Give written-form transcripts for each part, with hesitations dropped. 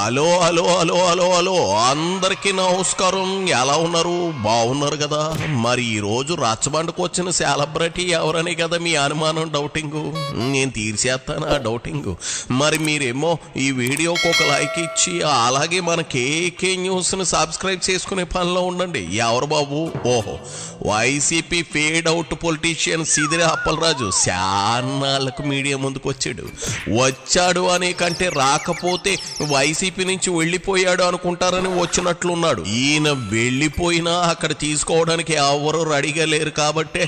Hello hello hello hello hello అందరికీ నమస్కారం. ఎలా ఉన్నారు? బాగున్నారు కదా? మరి ఈ రోజు రచ్చబండకు వచ్చిన సెలబ్రిటీ ఎవరని కదా మీ అనుమానం, డౌటింగ్. నేను తీర్చేస్తాను ఆ డౌటింగ్. మరి మీరేమో ఈ వీడియోకి ఒక లైక్ ఇచ్చి అలాగే మన కేకే న్యూస్ని సబ్స్క్రైబ్ చేసుకునే పనిలో ఉండండి. ఎవరు బాబు? ఓహో, YCP fade out politician Sidiri Appalaraju శానాళ్ళకు మీడియా ముందుకు వచ్చాడు అనే కంటే రాకపోతే వైసీపీ నుంచి వెళ్ళిపోయాడు అనుకుంటారని వచ్చినట్లున్నాడు. ఈయన వెళ్ళిపోయినా అక్కడ తీసుకోవడానికి ఎవరు రెడీగా లేరు కాబట్టి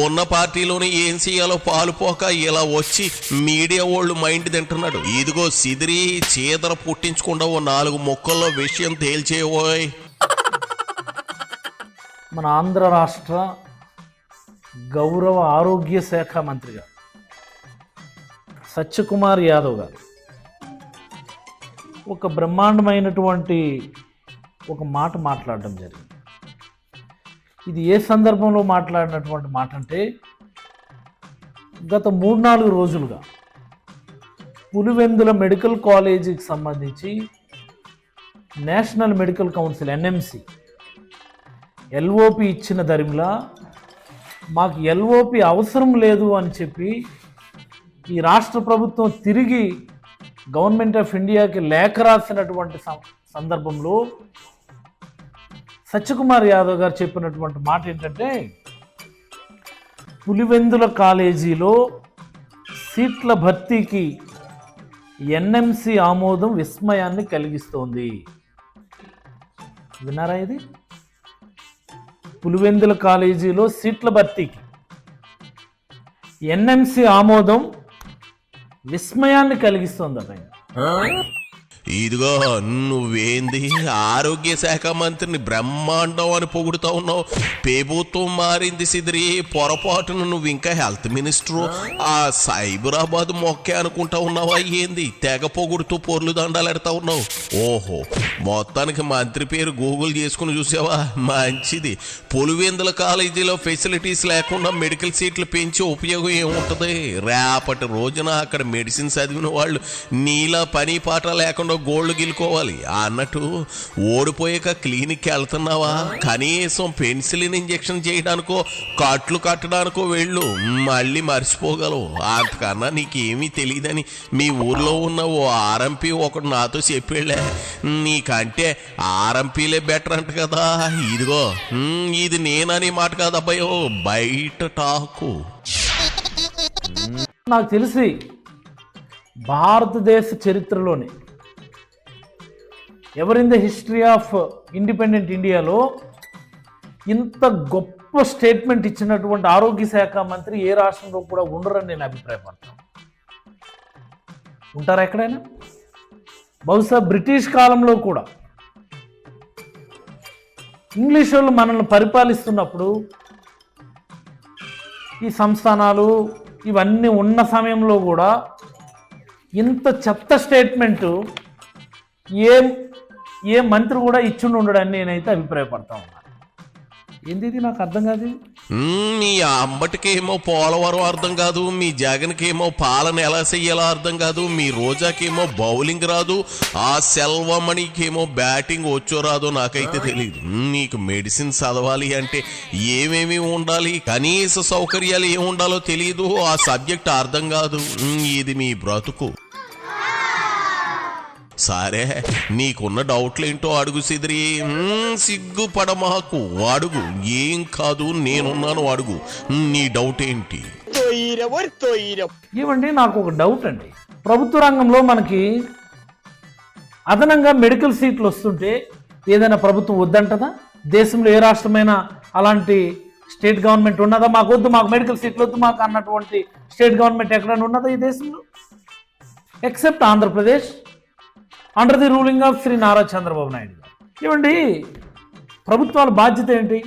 ఉన్న పార్టీలోనే ఏం చేయాలో పాలుపోక ఇలా వచ్చి మీడియా వాళ్ళు మైండ్ తింటున్నాడు. ఇదిగో సిదిరి చీదర పుట్టించకుండా ఓ 4 ముక్కల్లో విషయం తేల్చేవోయ్. మన ఆంధ్ర రాష్ట్ర గౌరవ ఆరోగ్య శాఖ మంత్రిగా సత్యకుమార్ యాదవ్ గారు ఒక బ్రహ్మాండమైనటువంటి ఒక మాట మాట్లాడడం జరిగింది. ఇది ఏ సందర్భంలో మాట్లాడినటువంటి మాట అంటే, గత 3-4 రోజులుగా పులివెందుల మెడికల్ కాలేజీకి సంబంధించి national medical council NMC LOP ఇచ్చిన దరిమిలా మాకు LOP అవసరం లేదు అని చెప్పి ఈ రాష్ట్ర ప్రభుత్వం తిరిగి గవర్నమెంట్ ఆఫ్ ఇండియాకి లేఖ రాసినటువంటి సందర్భంలో సత్యకుమార్ యాదవ్ గారు చెప్పినటువంటి మాట ఏంటంటే, పులివెందుల కాలేజీలో సీట్ల భర్తీకి NMC ఆమోదం విస్మయాన్ని కలిగిస్తోంది. విన్నారా? ఇది పులివెందుల కాలేజీలో సీట్ల భర్తీకి NMC ఆమోదం విస్మయాన్ని కలిగిస్తుందట. ఇదిగో నువ్వేంది ఆరోగ్య శాఖ మంత్రిని బ్రహ్మాండం అని పొగుడుతా ఉన్నావు. ప్రభుత్వం మారింది సిదిరి, పొరపాటును నువ్వు ఇంకా హెల్త్ మినిస్టరు ఆ సైబరాబాద్ మొక్కే అనుకుంటా ఉన్నావా? ఏంది తెగ పొగుడుతూ పొర్లు దండాలెడతా ఉన్నావు? ఓహో, మొత్తానికి మంత్రి పేరు గూగుల్ చేసుకుని చూసావా? మంచిది. పులివెందుల కాలేజీలో ఫెసిలిటీస్ లేకుండా మెడికల్ సీట్లు పెంచి ఉపయోగం ఏముంటుంది? రేపటి రోజున అక్కడ మెడిసిన్ చదివిన వాళ్ళు నీలా పని పాట లేకుండా గోల్డ్ గిలుకోవాలి అన్నట్టు ఓడిపోయాక క్లినిక్కి వెళ్తున్నావా? కనీసం పెన్సిలిన్ ఇంజెక్షన్ చేయడానికో కట్లు కట్టడానికో వెళ్ళు, మళ్ళీ మర్చిపోగలవు. అంతకన్నా నీకేమీ తెలియదని మీ ఊర్లో ఉన్న ఓ RMP ఒకడు నాతో చెప్పేళ్ళే. నీకంటే RMPలే బెటర్ అంట కదా. ఇదిగో ఇది నేననే మాట కాదు అబ్బాయో, బయట టాకు. నాకు తెలిసి భారతదేశ చరిత్రలోనే ever in the history of independent ఇండియాలో ఇంత గొప్ప స్టేట్మెంట్ ఇచ్చినటువంటి ఆరోగ్య శాఖ మంత్రి ఏ రాష్ట్రంలో కూడా ఉండరని నేను అభిప్రాయపడతాను. ఉంటారా ఎక్కడైనా? బహుశా బ్రిటిష్ కాలంలో కూడా ఇంగ్లీష్ వాళ్ళు మనల్ని పరిపాలిస్తున్నప్పుడు ఈ సంస్థానాలు ఇవన్నీ ఉన్న సమయంలో కూడా ఇంత చెత్త స్టేట్మెంటు ఏ మంత్రి కూడా ఇచ్చుండి ఉండడని నేనైతే అభిప్రాయపడతా ఉన్నాను. ఏంది ఇది? నాకు అర్థం కాదు. మీ అంబటికేమో పోలవరం అర్థం కాదు, మీ జగన్కేమో పాలన ఎలా చెయ్యాలో అర్థం కాదు, మీ రోజాకేమో బౌలింగ్ రాదు, ఆ సెల్వమణికేమో బ్యాటింగ్ వచ్చో రాదో నాకైతే తెలియదు. నీకు మెడిసిన్ చదవాలి అంటే ఏమేమి ఉండాలి, కనీస సౌకర్యాలు ఏమి ఉండాలో తెలియదు, ఆ సబ్జెక్ట్ అర్థం కాదు. ఇది మీ బ్రతుకు. సరే, నీకున్న డౌట్లేంటో అడుగు సిదిరి. సిగ్గుపడమాకు, అడుగు. ఏం కాదు, నేనున్నాను, అడుగు. నీ డౌట్ ఏంటి? ఏమండి, నాకు ఒక డౌట్ అండి. ప్రభుత్వ రంగంలో మనకి అదనంగా మెడికల్ సీట్లు వస్తుంటే ఏదైనా ప్రభుత్వం వద్దంటదా? దేశంలో ఏ రాష్ట్రమైనా అలాంటి స్టేట్ గవర్నమెంట్ ఉన్నదా? మాకు వద్దు, మాకు మెడికల్ సీట్లు వద్దు మాకు అన్నటువంటి స్టేట్ గవర్నమెంట్ ఎక్కడైనా ఉన్నదా ఈ దేశంలో? Except Andhra Pradesh under the ruling of Shri Nara Chandrababu Naidu గారు. ఏమండి, ప్రభుత్వాల బాధ్యత ఏంటి?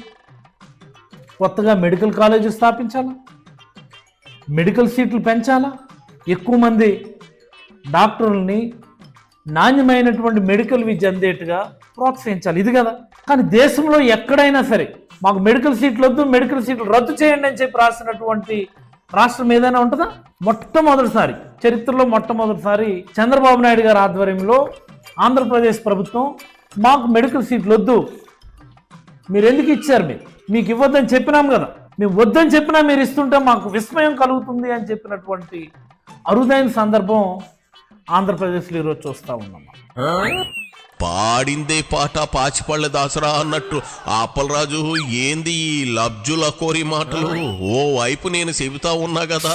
కొత్తగా మెడికల్ కాలేజీ స్థాపించాలా, మెడికల్ సీట్లు పెంచాలా, ఎక్కువ మంది డాక్టర్లని నాణ్యమైనటువంటి మెడికల్ విద్య అందేట్టుగా ప్రోత్సహించాలి. ఇది కదా. కానీ దేశంలో ఎక్కడైనా సరే మాకు మెడికల్ సీట్లు వద్దు, మెడికల్ సీట్లు రద్దు చేయండి అని చెప్పి రాసినటువంటి రాష్ట్రం ఏదైనా ఉంటుందా? మొట్టమొదటిసారి చరిత్రలో మొట్టమొదటిసారి చంద్రబాబు నాయుడు గారి ఆధ్వర్యంలో ఆంధ్రప్రదేశ్ ప్రభుత్వం మాకు మెడికల్ సీట్లు వద్దు, మీరు ఎందుకు ఇచ్చారు, మీకు ఇవ్వద్దని చెప్పినాం కదా, మేము వద్దని చెప్పినా మీరు ఇస్తుంటే మాకు విస్మయం కలుగుతుంది అని చెప్పినటువంటి అరుదైన సందర్భం ఆంధ్రప్రదేశ్లో ఈరోజు చూస్తూ ఉన్నాం. పాడిందే పాట పాచిపళ్ళ దాసరా అన్నట్టు అప్పలరాజు ఏంది ఈ లబ్జుల కోరి మాటలు? ఓ వైపు నేను చెబుతా ఉన్నా కదా,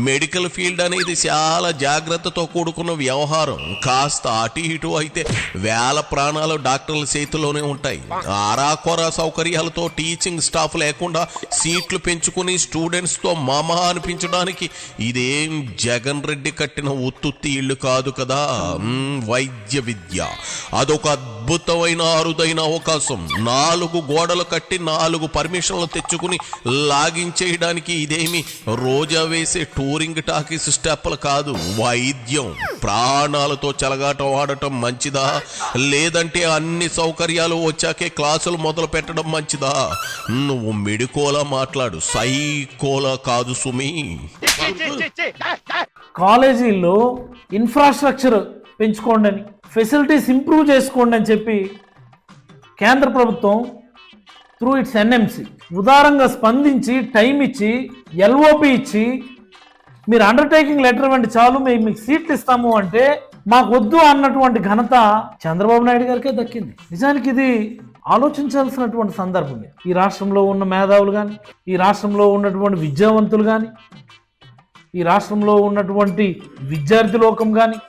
మెడికల్ ఫీల్డ్ అనేది చాలా జాగ్రత్తతో కూడుకున్న వ్యవహారం. కాస్త అటు ఇటు అయితే వేల ప్రాణాలు డాక్టర్ల చేతిలోనే ఉంటాయి. ఆరాకొరా సౌకర్యాలతో టీచింగ్ స్టాఫ్ లేకుండా సీట్లు పెంచుకుని స్టూడెంట్స్ తో మామా అనిపించడానికి ఇదేం జగన్ రెడ్డి కట్టిన ఉత్తుత్తి ఇల్లు కాదు కదా. వైద్య విద్య అదొక అద్భుతమైన అరుదైన అవకాశం. 4 గోడలు కట్టి 4 పర్మిషన్లు తెచ్చుకుని లాగించేయడానికి ఇదేమి రోజా వేసే టూరింగ్ టాకీస్ స్టెప్పులు కాదు. వైద్యం ప్రాణాలతో చెలగాటం ఆడటం మంచిదా, లేదంటే అన్ని సౌకర్యాలు వచ్చాకే క్లాసులు మొదలు పెట్టడం మంచిదా? నువ్వు మెడికోలా మాట్లాడు, సైకోలా కాదు సుమి. కాలేజీల్లో ఇన్ఫ్రాస్ట్రక్చర్ పెంచుకోండి అని, ఫెసిలిటీస్ ఇంప్రూవ్ చేసుకోండి అని చెప్పి కేంద్ర ప్రభుత్వం త్రూ ఇట్స్ ఎన్ఎంసి ఉదారంగా స్పందించి టైం ఇచ్చి ఎల్ఓపి ఇచ్చి మీరు అండర్టేకింగ్ లెటర్ ఇవ్వండి చాలు మేము మీకు సీట్లు ఇస్తాము అంటే మాకు వద్దు అన్నటువంటి ఘనత చంద్రబాబు నాయుడు గారికే దక్కింది. నిజానికి ఇది ఆలోచించాల్సినటువంటి సందర్భం. ఈ రాష్ట్రంలో ఉన్న మేధావులు కానీ, ఈ రాష్ట్రంలో ఉన్నటువంటి విద్యావంతులు కానీ, ఈ రాష్ట్రంలో ఉన్నటువంటి విద్యార్థి లోకం కానీ,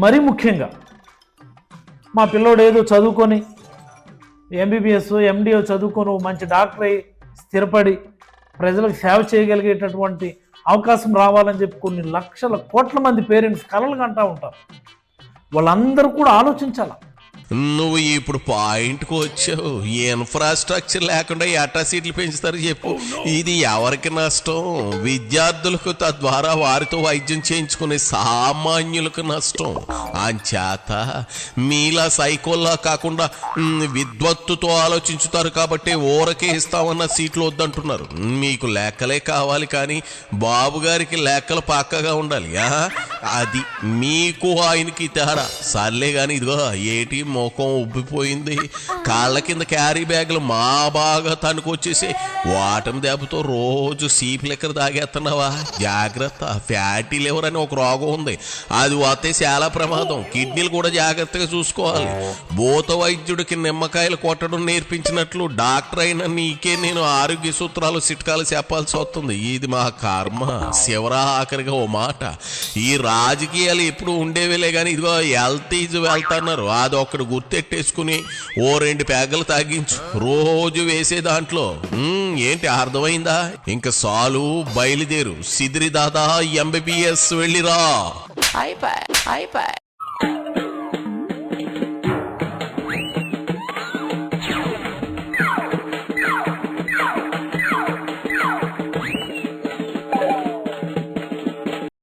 మరీ ముఖ్యంగా మా పిల్లోడు ఏదో చదువుకొని ఎంబీబీఎస్ ఎండిఓ చదువుకొని మంచి డాక్టర్ అయి స్థిరపడి ప్రజలకు సేవ చేయగలిగేటటువంటి అవకాశం రావాలని చెప్పి కొన్ని లక్షల కోట్ల మంది పేరెంట్స్ కలలు కంటూ ఉంటారు. వాళ్ళందరూ కూడా ఆలోచించాల. నువ్వు ఇప్పుడు పాయింట్కి వచ్చావు. ఇన్ఫ్రాస్ట్రక్చర్ లేకుండా ఎట్టా సీట్లు పెంచుతారు చెప్పు? ఇది ఎవరికి నష్టం? విద్యార్థులకు, తద్వారా వారితో వైద్యం చేయించుకునే సామాన్యులకు నష్టం. అంచేత మీలా సైకోల్లా కాకుండా విద్వత్తుతో ఆలోచించుతారు కాబట్టి ఊరకే ఇస్తామన్న సీట్లు వద్దంటున్నారు. మీకు లెక్కలే కావాలి కానీ బాబు గారికి లెక్కలు పక్కగా ఉండాలి. అది మీకు ఆయనకి తేడా. సర్లే కానీ ఇదిగో ఏటి ముఖం ఉబ్బిపోయింది, కాళ్ళ కింద క్యారీ బ్యాగులు మా బాగా తనుకొచ్చేసి వాటం దెబ్బతో రోజు సీప్ లెక్కర్ తాగేస్తున్నావా? జాగ్రత్త, ఫ్యాటీ లివర్ అని ఒక రోగం ఉంది, అది వస్తే చాలా ప్రమాదం. కిడ్నీలు కూడా జాగ్రత్తగా చూసుకోవాలి. భూత వైద్యుడికి నిమ్మకాయలు కొట్టడం నేర్పించినట్లు డాక్టర్ అయిన నీకే నేను ఆరోగ్య సూత్రాలు చిట్కాలు చెప్పాల్సి వస్తుంది. ఇది మా కర్మ. శివరా ఆఖరిగా ఓ మాట, ఈ రాజకీయాలు ఎప్పుడు ఉండేవేలే కానీ ఇదిగో హెల్త్ ఈజ్ వెల్త్ అన్నారు, అదొక్కడు గుర్తెట్టేసుకుని ఓ 2 ప్యాగలు తాగించు రోజు వేసే దాంట్లో. ఏంటి అర్థమైందా? ఇంకా సాలు, బయలుదేరు. సిదిరి దాదా ఎంబీబీఎస్ వెళ్ళిరా.